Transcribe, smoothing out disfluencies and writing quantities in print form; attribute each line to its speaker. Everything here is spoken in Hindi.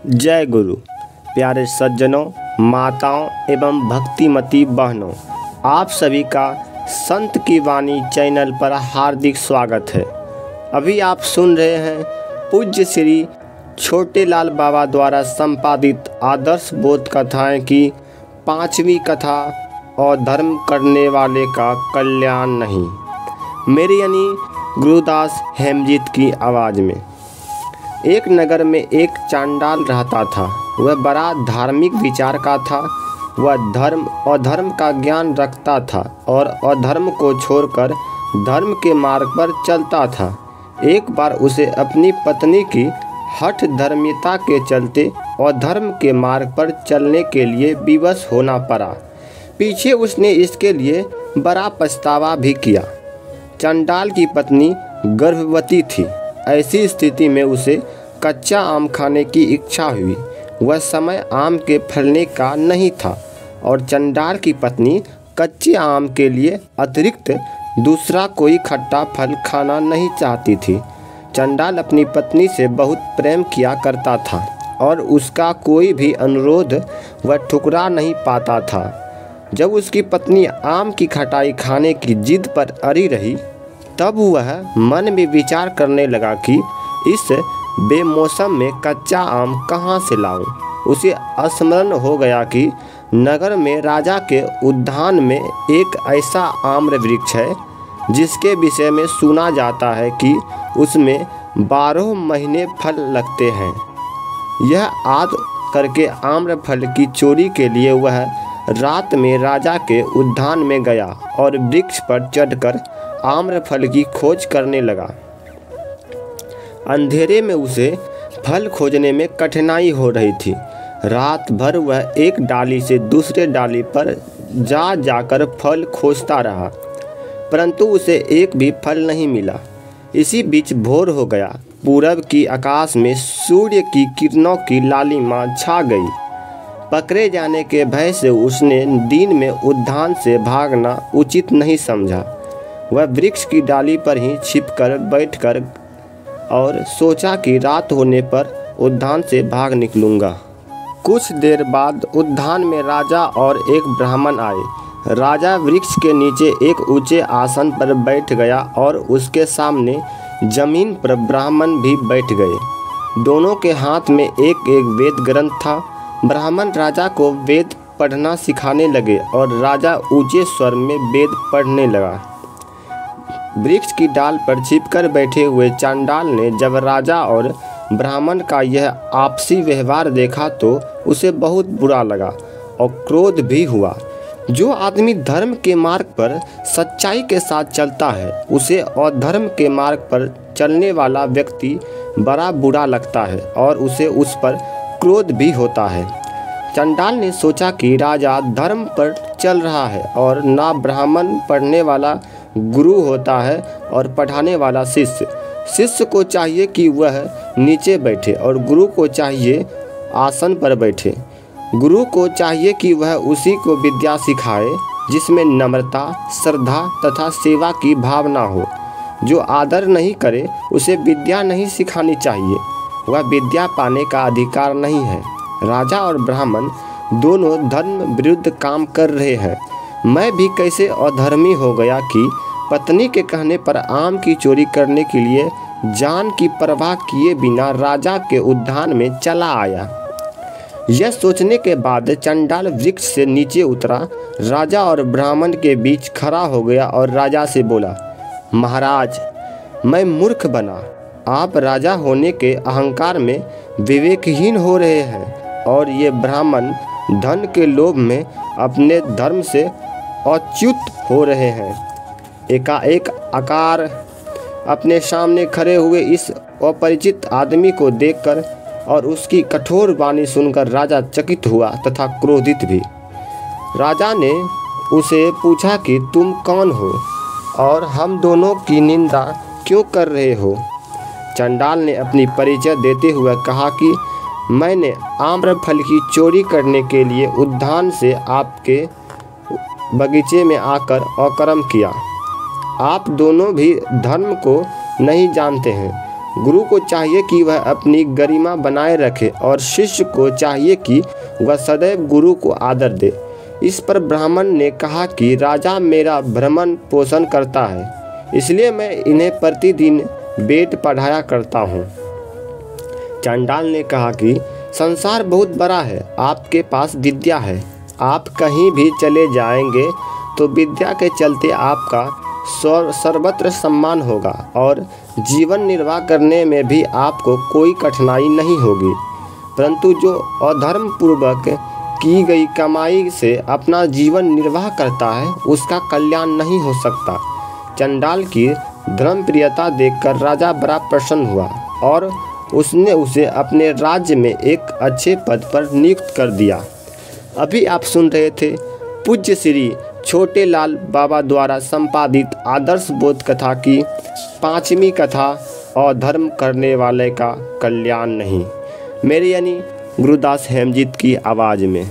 Speaker 1: जय गुरु। प्यारे सज्जनों, माताओं एवं भक्तिमती बहनों, आप सभी का संत की वाणी चैनल पर हार्दिक स्वागत है। अभी आप सुन रहे हैं पूज्य श्री छोटे लाल बाबा द्वारा संपादित आदर्श बोध कथाएं की 5वीं कथा, और धर्म करने वाले का कल्याण नहीं, मेरी यानी गुरुदास हेमजीत की आवाज़ में। एक नगर में एक चांडाल रहता था। वह बड़ा धार्मिक विचार का था। वह धर्म और अधर्म का ज्ञान रखता था और अधर्म को छोड़कर धर्म के मार्ग पर चलता था। एक बार उसे अपनी पत्नी की हठ धर्मिता के चलते अधर्म के मार्ग पर चलने के लिए विवश होना पड़ा। पीछे उसने इसके लिए बड़ा पछतावा भी किया। चांडाल की पत्नी गर्भवती थी। ऐसी स्थिति में उसे कच्चा आम खाने की इच्छा हुई। वह समय आम के फलने का नहीं था और चांडाल की पत्नी कच्चे आम के लिए अतिरिक्त दूसरा कोई खट्टा फल खाना नहीं चाहती थी। चांडाल अपनी पत्नी से बहुत प्रेम किया करता था और उसका कोई भी अनुरोध वह ठुकरा नहीं पाता था। जब उसकी पत्नी आम की खटाई खाने की जिद पर अड़ी रही, तब वह मन में विचार करने लगा कि इस बेमौसम में कच्चा आम कहाँ से लाऊं। उसे स्मरण हो गया कि नगर में राजा के उद्यान में एक ऐसा आम्र वृक्ष है जिसके विषय में सुना जाता है कि उसमें 12 महीने फल लगते हैं। यह आद करके आम्र फल की चोरी के लिए वह रात में राजा के उद्यान में गया और वृक्ष पर चढ़कर आम्रफल की खोज करने लगा। अंधेरे में उसे फल खोजने में कठिनाई हो रही थी। रात भर वह एक डाली से दूसरे डाली पर जाकर फल खोजता रहा, परंतु उसे एक भी फल नहीं मिला। इसी बीच भोर हो गया। पूरब की आकाश में सूर्य की किरणों की लालिमा छा गई। पकड़े जाने के भय से उसने दिन में उद्यान से भागना उचित नहीं समझा। वह वृक्ष की डाली पर ही छिपकर बैठकर और सोचा कि रात होने पर उद्यान से भाग निकलूंगा। कुछ देर बाद उद्यान में राजा और एक ब्राह्मण आए। राजा वृक्ष के नीचे एक ऊंचे आसन पर बैठ गया और उसके सामने जमीन पर ब्राह्मण भी बैठ गए। दोनों के हाथ में एक एक वेद ग्रंथ था। ब्राह्मण राजा को वेद पढ़ना सिखाने लगे और राजा ऊंचे स्वर में वेद पढ़ने लगा। वृक्ष की डाल पर छिपकर बैठे हुए चांडाल ने जब राजा और ब्राह्मण का यह आपसी व्यवहार देखा तो उसे बहुत बुरा लगा और क्रोध भी हुआ। जो आदमी धर्म के मार्ग पर सच्चाई के साथ चलता है, उसे अधर्म के मार्ग पर चलने वाला व्यक्ति बड़ा बुरा लगता है और उसे उस पर क्रोध भी होता है। चांडाल ने सोचा कि राजा धर्म पर चल रहा है और ना ब्राह्मण पढ़ने वाला गुरु होता है और पढ़ाने वाला शिष्य। शिष्य को चाहिए कि वह नीचे बैठे और गुरु को चाहिए आसन पर बैठे। गुरु को चाहिए कि वह उसी को विद्या सिखाए जिसमें नम्रता, श्रद्धा तथा सेवा की भावना हो। जो आदर नहीं करे उसे विद्या नहीं सिखानी चाहिए। वह विद्या पाने का अधिकार नहीं है। राजा और ब्राह्मण दोनों धर्म विरुद्ध काम कर रहे हैं। मैं भी कैसे अधर्मी हो गया कि पत्नी के कहने पर आम की चोरी करने के लिए जान की परवाह किए बिना राजा के उद्यान में चला आया। यह सोचने के बाद चांडाल वृक्ष से नीचे उतरा, राजा और ब्राह्मण के बीच खड़ा हो गया और राजा से बोला, महाराज, मैं मूर्ख बना। आप राजा होने के अहंकार में विवेकहीन हो रहे हैं और ये ब्राह्मण धन के लोभ में अपने धर्म से अच्युत हो रहे हैं। एकाएक आकार अपने सामने खड़े हुए इस अपरिचित आदमी को देखकर और उसकी कठोर वाणी सुनकर राजा चकित हुआ तथा क्रोधित भी। राजा ने उसे पूछा कि तुम कौन हो और हम दोनों की निंदा क्यों कर रहे हो। चांडाल ने अपनी परिचय देते हुए कहा कि मैंने आम्रफल की चोरी करने के लिए उद्यान से आपके बगीचे में आकर अकर्म किया। आप दोनों भी धर्म को नहीं जानते हैं। गुरु को चाहिए कि वह अपनी गरिमा बनाए रखे और शिष्य को चाहिए कि वह सदैव गुरु को आदर दे। इस पर ब्राह्मण ने कहा कि राजा मेरा भरण पोषण करता है, इसलिए मैं इन्हें प्रतिदिन वेद पढ़ाया करता हूँ। चंडाल ने कहा कि संसार बहुत बड़ा है, आपके पास विद्या है, आप कहीं भी चले जाएंगे तो विद्या के चलते आपका सर्वत्र सम्मान होगा और जीवन निर्वाह करने में भी आपको कोई कठिनाई नहीं होगी। परंतु जो अधर्म पूर्वक की गई कमाई से अपना जीवन निर्वाह करता है, उसका कल्याण नहीं हो सकता। चंडाल की धर्मप्रियता देखकर राजा बड़ा प्रसन्न हुआ और उसने उसे अपने राज्य में एक अच्छे पद पर नियुक्त कर दिया। अभी आप सुन रहे थे पूज्य श्री छोटे लाल बाबा द्वारा संपादित आदर्श बोध कथा की 5वीं कथा, अधर्म करने वाले का कल्याण नहीं, मेरे यानी गुरुदास हेमजीत की आवाज़ में।